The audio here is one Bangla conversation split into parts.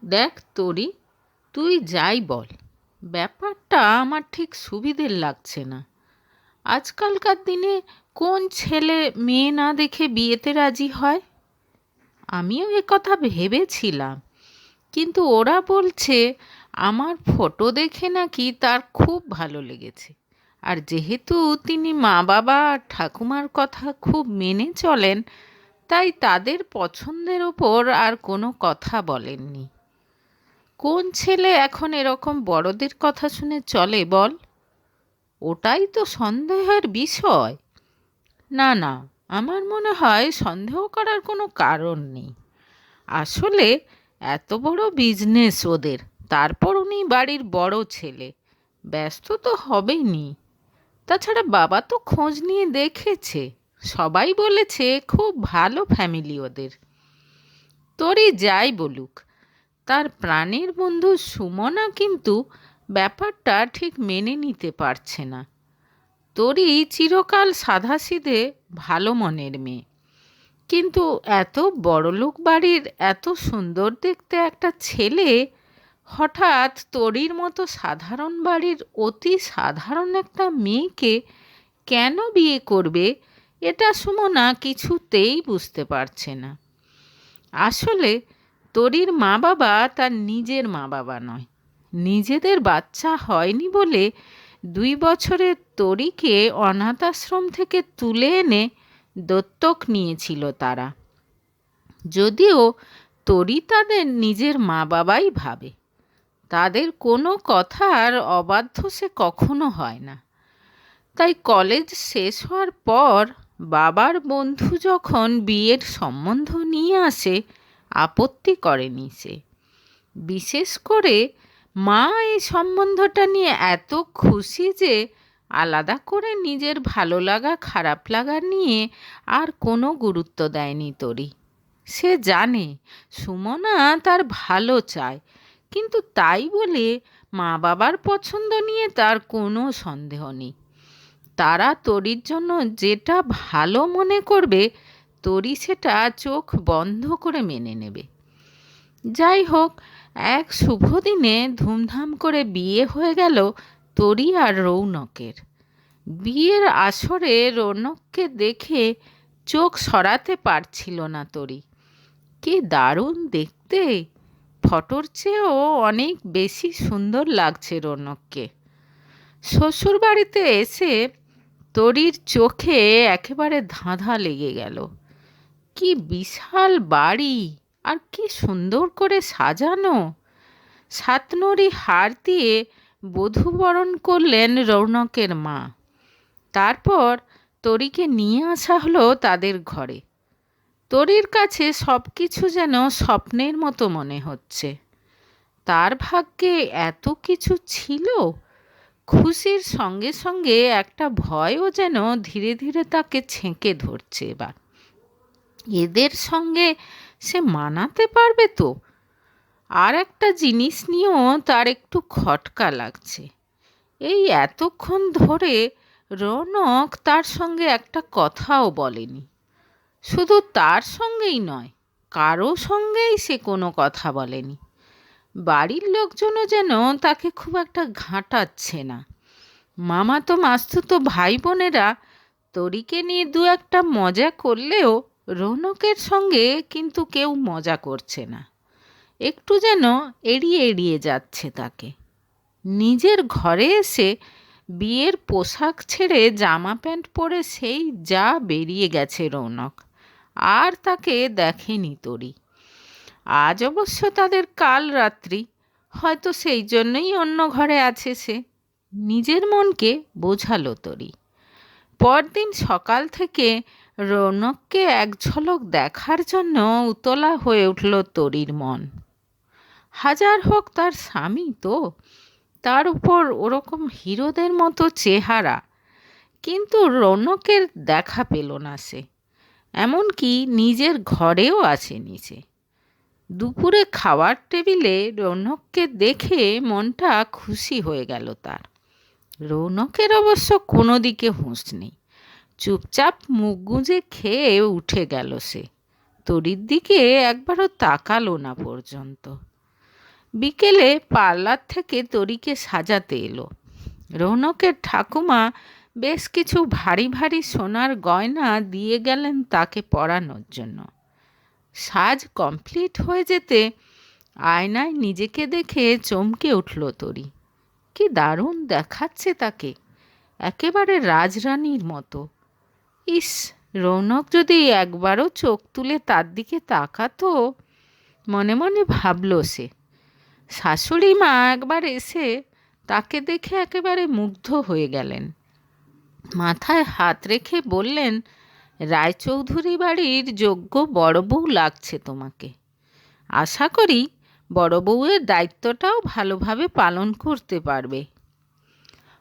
দেখ তরি, তুই যাই বল, ব্যাপারটা আমার ঠিক সুবিধের লাগছে না। আজকালকার দিনে কোন ছেলে মেয়ে না দেখে বিয়েতে রাজি হয়? আমিও কথা ভেবেছিলাম, কিন্তু ওরা বলছে আমার ফটো দেখে নাকি তার খুব ভালো লেগেছে। আর যেহেতু তিনি মা বাবা আর ঠাকুমার কথা খুব মেনে চলেন, তাই তাদের পছন্দের ওপর আর কোনো কথা বলেননি। কোন ছেলে এখন এরকম বড়দের কথা শুনে চলে বল? ওটাই তো সন্দেহের বিষয়। না না, আমার মনে হয় সন্দেহ করার কোনো কারণ নেই। আসলে এত বড় বিজনেস ওদের, তারপর উনি বাড়ির বড় ছেলে, ব্যস্ত তো হবেইনি। তাছাড়া বাবা তো খোঁজ নিয়ে দেখেছে, সবাই বলেছে খুব ভালো ফ্যামিলি ওদের। তোরই যাই বলুক, তার প্রাণের বন্ধু সুমনা কিন্তু ব্যাপারটা ঠিক মেনে নিতে পারছে না। তোরই চিরকাল সাধাসিধে ভালো মনের মেয়ে, কিন্তু এত বড়লোক বাড়ির এত সুন্দর দেখতে একটা ছেলে হঠাৎ তোরির মতো সাধারণ বাড়ির অতি সাধারণ একটা মেয়েকে কেন বিয়ে করবে, এটা সুমনা কিছুতেই বুঝতে পারছে না। আসলে তরির মা বাবা তার নিজের মা বাবা নয়। নিজেদের বাচ্চা হয়নি বলে 2 বছরের তরিকে অনাথ আশ্রম থেকে তুলে এনে দত্তক নিয়েছিল তারা। যদিও তরি তাদের নিজের মা বাবাই ভাবে, তাদের কোনো কথার অবাধ্য সে কখনো হয় না। তাই কলেজ শেষ হওয়ার পর বাবার বন্ধু যখন বিয়ের সম্বন্ধ নিয়ে আসে, আপত্তি করেনি সে। বিশেষ করে মা এই সম্বন্ধটা নিয়ে এত খুশি যে আলাদা করে নিজের ভালো লাগা খারাপ লাগা নিয়ে আর কোনো গুরুত্ব দেয়নি তরি। সে জানে সুমনা তার ভালো চায়, কিন্তু তাই বলে মা বাবার পছন্দ নিয়ে তার কোনো সন্দেহ নেই। তারা তরির জন্য যেটা ভালো মনে করবে, তরি সেটা চোখ বন্ধ করে মেনে নেবে। যাই হোক, এক শুভ দিনে ধুমধাম করে বিয়ে হয়ে গেল তরি আর রৌনকের। বিয়ের আসরে রৌনককে দেখে চোখ সরাতে পারছিল না তরি। কি দারুণ দেখতে! ফটোর চেয়েও অনেক বেশি সুন্দর লাগছে রৌনককে। শ্বশুরবাড়িতে এসে তরির চোখে একেবারে ধাঁধা লেগে গেল। কি বিশাল বাড়ি, আর কি সুন্দর করে সাজানো! সাতনরি হার দিয়ে বধূবরণ করলেন রৌনকের মা। তারপর তরিকে নিয়ে আসা হলো তাদের ঘরে। তরির কাছে সব কিছু যেন স্বপ্নের মতো মনে হচ্ছে। তার ভাগ্যে এত কিছু ছিল। খুশির সঙ্গে সঙ্গে একটা ভয়ও যেন ধীরে ধীরে তাকে ছেঁকে ধরছে এবার। এদের সঙ্গে সে মানাতে পারবে তো? আর একটা জিনিস নিয়েও তার একটু খটকা লাগছে। এই এতক্ষণ ধরে রৌনক তার সঙ্গে একটা কথাও বলেনি। শুধু তার সঙ্গেই নয়, কারো সঙ্গেই সে কোনো কথা বলেনি। বাড়ির লোকজনও যেন তাকে খুব একটা ঘাঁটাচ্ছে না। মামাতো মাস্তুতো ভাই বোনেরা তরিকে নিয়ে দু একটা মজা করলেও রৌনকের সঙ্গে কিন্তু কেউ মজা করছে না। একটু যেন এড়িয়ে এড়িয়ে যাচ্ছে তাকে। নিজের ঘরে এসে বিয়ের পোশাক ছেড়ে জামা প্যান্ট পরে সেই যা বেরিয়ে গেছে রৌনক, আর তাকে দেখেনি তরি। আজ অবশ্য তাদের কাল রাত্রি, হয়তো সেই জন্যই অন্য ঘরে আছে সে। নিজের মনকে বোঝালো তরি। পরদিন সকাল থেকে রৌনককে এক ঝলক দেখার জন্য উতলা হয়ে উঠল তরির মন। হাজার হোক তার স্বামী তো, তার উপর ওরকম হিরোদের মতো চেহারা, কিন্তু রৌনকের দেখা পেল না সে। এমনকি নিজের ঘরেও আসেনি সে। দুপুরে খাওয়ার টেবিলে রৌনককে দেখে মনটা খুশি হয়ে গেল তার। রৌনকের অবশ্য কোনো দিকে হুঁশ নেই। চুপচাপ মুখ গুঁজে খেয়ে উঠে গেল সে। তরির দিকে একবারও তাকালো না পর্যন্ত। বিকেলে পার্লার থেকে তরিকে সাজাতে এলো। রৌনকের ঠাকুমা বেশ কিছু ভারী ভারী সোনার গয়না দিয়ে গেলেন তাকে পরানোর জন্য। সাজ কমপ্লিট হয়ে যেতে আয়নায় নিজেকে দেখে চমকে উঠল তরি। কি দারুণ দেখাচ্ছে তাকে, একেবারে রাজরানীর মতো। ইস, রৌনক যদি একবারও চোখ তুলে তার দিকে তাকাতো, মনে মনে ভাবল সে। শাশুড়ি মা একবার এসে তাকে দেখে একেবারে মুগ্ধ হয়ে গেলেন। মাথায় হাত রেখে বললেন, রায়চৌধুরী বাড়ির যোগ্য বড় বউ লাগছে তোমাকে। আশা করি বড় বউয়ের দায়িত্বটাও ভালোভাবে পালন করতে পারবে।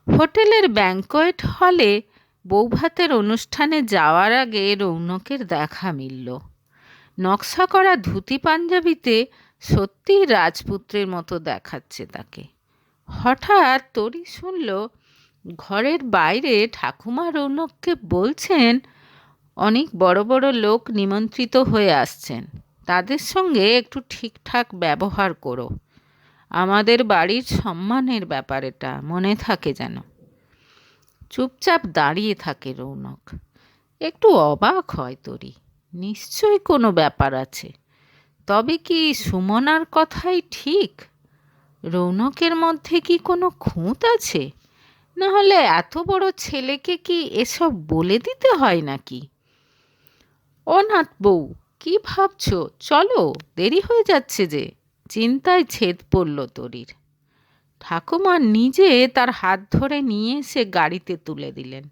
হোটেলের ব্যাংকোয়েট হলে বৌভাতের অনুষ্ঠানে যাওয়ার আগে রৌনকের দেখা মিলল। নকশা করা ধুতি পাঞ্জাবিতে সত্যিই রাজপুত্রের মতো দেখাচ্ছে তাকে। হঠাৎ তরি শুনল ঘরের বাইরে ঠাকুমা রৌনককে বলছেন, অনেক বড় বড় লোক নিমন্ত্রিত হয়ে আসছেন, তাদের সঙ্গে একটু ঠিকঠাক ব্যবহার করো। আমাদের বাড়ির সম্মানের ব্যাপার, এটা মনে থাকে যেন। চুপচাপ দাঁড়িয়ে থাকে রৌনক। একটু অবাক হয় তরি, নিশ্চয়ই কোনো ব্যাপার আছে। তবে কি সুমনার কথাই ঠিক? রৌনকের মধ্যে কি কোনো খুঁত আছে? না হলে এত বড় ছেলেকে কি এসব বলে দিতে হয় নাকি? ও নাথ বউ, কি ভাবছো? চলো, দেরি হয়ে যাচ্ছে যে। চিন্তায় ছেদ পড়ল তরির। ঠাকুমা নিজে তার হাত ধরে নিয়ে এসে গাড়িতে তুলে দিলেন।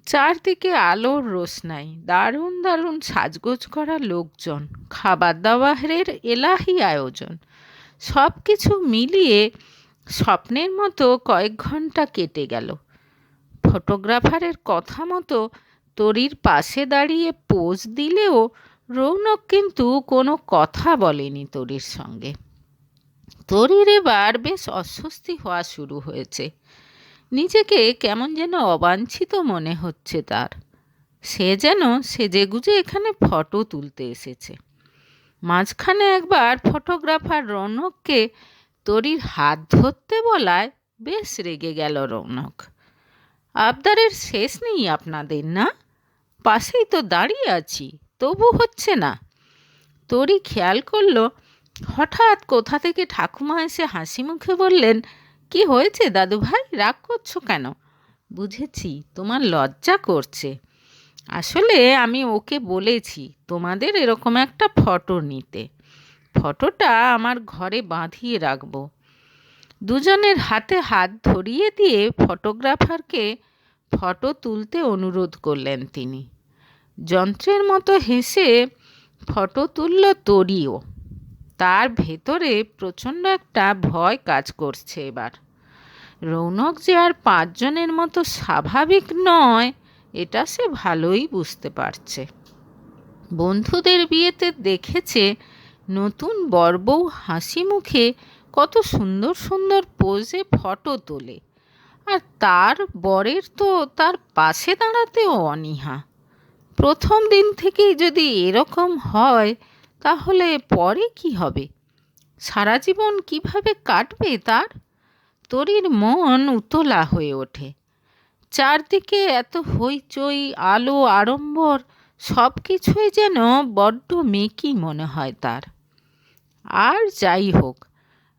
চারদিকে আলোর রোশনাই, দারুণ দারুণ সাজগোজ করা লোকজন, খাবার দাবারের এলাহি আয়োজন, সব কিছু মিলিয়ে স্বপ্নের মতো কয়েক ঘন্টা কেটে গেল। ফটোগ্রাফারের কথা মতো তরির পাশে দাঁড়িয়ে পোজ দিলেও রৌনক কিন্তু কোনো কথা বলেনি তরির সঙ্গে। তরির এবার বেশ অস্বস্তি হওয়া শুরু হয়েছে। নিজেকে কেমন যেন অবাঞ্ছিত মনে হচ্ছে তার। সে যেন সেজেগুজে এখানে ফটো তুলতে এসেছে। মাঝখানে একবার ফটোগ্রাফার রৌনককে তরির হাত ধরতে বলায় বেশ রেগে গেল রৌনক। আবদারের শেষ নেই আপনাদের, না? পাশেই তো দাঁড়িয়ে আছি, তবু হচ্ছে না। তরি খেয়াল করল হঠাৎ কোথা থেকে ঠাকুমা এসে হাসি মুখে বললেন, কি হয়েছে দাদু ভাই, রাগ করছো কেন? বুঝেছি, তোমার লজ্জা করছে। আসলে আমি ওকে বলেছি তোমাদের এরকম একটা ফটো নিতে। ফটোটা আমার ঘরে বাঁধিয়ে রাখবো। দুজনের হাতে হাত ধরিয়ে দিয়ে ফটোগ্রাফারকে ফটো তুলতে অনুরোধ করলেন তিনি। যন্ত্রের মতো হেসে ফটো তুলল তরিও। তার ভেতরে প্রচণ্ড একটা ভয় কাজ করছে এবার। রৌনক যে আর পাঁচজনের মতো স্বাভাবিক নয়, এটা সে ভালোই বুঝতে পারছে। বন্ধুদের বিয়েতে দেখেছে নতুন বরবউ হাসি মুখে কত সুন্দর সুন্দর পোজে ফটো তোলে, আর তার বরের তো তার পাশে দাঁড়াতেও অনীহা। প্রথম দিন থেকেই যদি এরকম হয়, তাহলে পরে কি হবে? সারা জীবন কিভাবে কাটবে তার? তরির মন উতলা হয়ে ওঠে। চারদিকে এত হইচই, আলো আড়ম্বর, সব কিছুই যেন বড্ড মেকি মনে হয় তার। আর যাই হোক,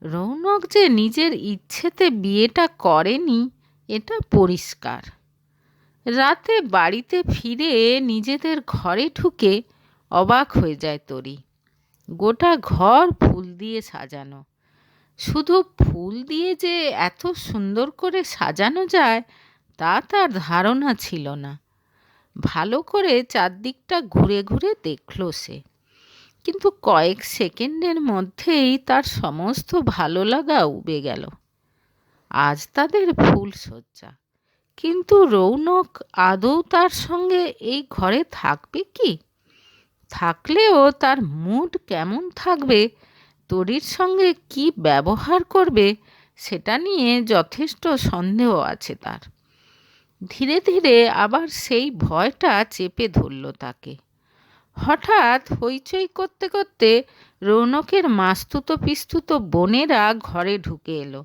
রৌনক যে নিজের ইচ্ছেতে বিয়েটা করেনি, এটা পরিষ্কার। রাতে বাড়িতে ফিরে নিজেদের ঘরে ঢুকে অবাক হয়ে যায় তরি। গোটা ঘর ফুল দিয়ে সাজানো। শুধু ফুল দিয়ে যে এত সুন্দর করে সাজানো যায় তা তার ধারণা ছিল না। ভালো করে চারদিকটা ঘুরে ঘুরে দেখল সে, কিন্তু কয়েক সেকেন্ডের মধ্যেই তার সমস্ত ভালো লাগা উবে গেল। আজ তাদের ফুলশয্যা, কিন্তু রৌনক আদৌ তার সঙ্গে এই ঘরে থাকবে কি? থাকলেও তার মুড কেমন থাকবে, তরির সঙ্গে কি ব্যবহার করবে, সেটা নিয়ে যথেষ্ট সন্দেহ আছে তার। ধীরে ধীরে আবার সেই ভয়টা চেপে ধরল তাকে। হঠাৎ হইচই করতে করতে রৌনকের মাস্তুতো পিস্তুতো বোনেরা ঘরে ঢুকে এলো।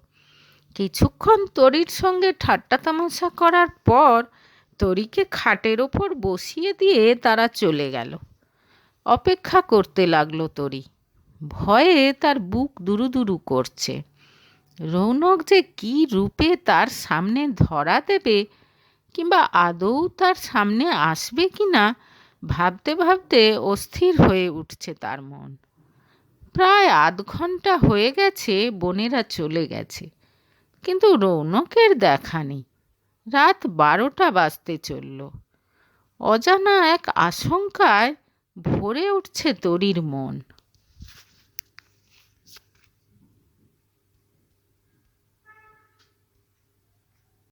কিছুক্ষণ তরীর সঙ্গে ঠাট্টা তামাশা করার পর তরীকে খাটের ওপর বসিয়ে দিয়ে তারা চলে গেল। অপেক্ষা করতে লাগলো তরী। ভয়ে তার বুক দুরুদুরু করছে। রৌনক যে কী রূপে তার সামনে ধরা দেবে, কিংবা আদৌ তার সামনে আসবে কি না, ভাবতে ভাবতে অস্থির হয়ে উঠছে তার মন। প্রায় আধ ঘন্টা হয়ে গেছে বোনেরা চলে গেছে, কিন্তু রৌনকের দেখা নেই। রাত 12টা বাজতে চলল। অজানা এক আশঙ্কায় ভরে উঠছে তরীর মন।